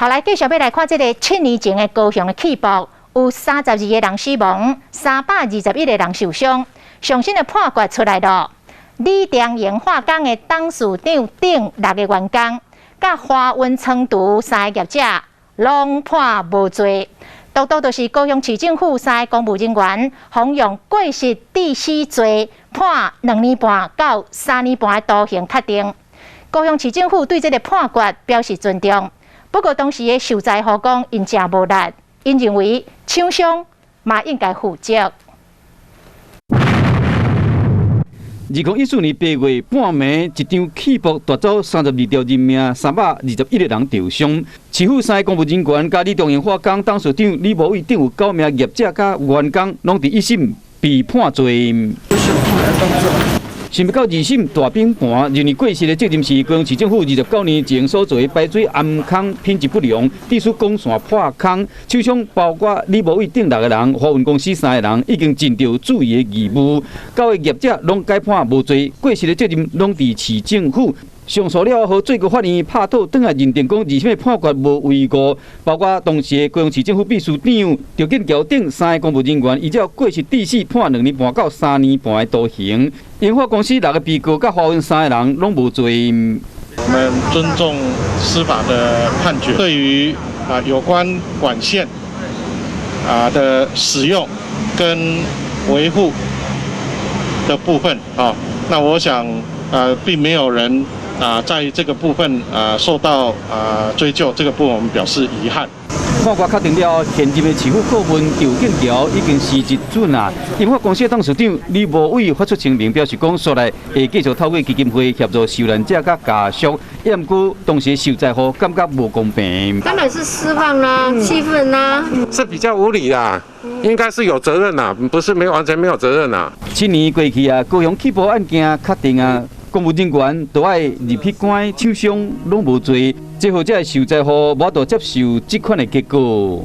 后来继续要来看这个7年前的高雄的起爆，有32个人死亡，321个人受伤。上新的判决出来了，李长营化工的董事长等6个员工，甲华温仓厨3个业者，拢判无罪。独独就是高雄市政府3个公务人员，妨用过失致死罪，判2年半到3年半的徒刑确定。高雄市政府对这个判决表示尊重。不过，当时的受灾户讲，因真无力，因认为厂商嘛应该负责。2014年8月半暝，一场气爆夺走32条人命，321个人受伤。市府3个公务人员甲李中营化工董事长李某伟等有9名业者甲员工，拢伫1审被判罪。想不到2审大法官认为过失的责任是高雄市政府29年前所做的排水暗坑品质不良，致使管线破坑。厂商包括李某伟等6个人，华运公司3个人已经尽到注意的义务。9个业者拢改判无罪，过失的责任拢伫市政府。上诉了后，最高法院拍讨转来认定讲2审的判决无违误，包括当时的高雄市政府秘书长赵建桥等3个公务人员，依照过失致死判2年半到3年半的徒刑。研发公司6个被告甲华运3个人拢无罪。我们尊重司法的判决，对于有关管线的使用跟维护的部分那我想并没有人在这个部分受到追究，这个部分我们表示遗憾。判决确定了，现任的市府顾问赵建桥已经辞职准啊。研发公司的董事长李某伟发出声明，表示讲，将来会继续透过基金会协助受难者甲家属。也毋过，当时受灾户感觉无公平。当然是失望啦，气愤啦，是比较无理啦。应该是有责任啦，不是完全没有责任啦。7年过去啊，高雄起爆案件确定啊。公务人员都爱入去关，厂商拢无罪，最后才会受灾户无法度接受这款的结果。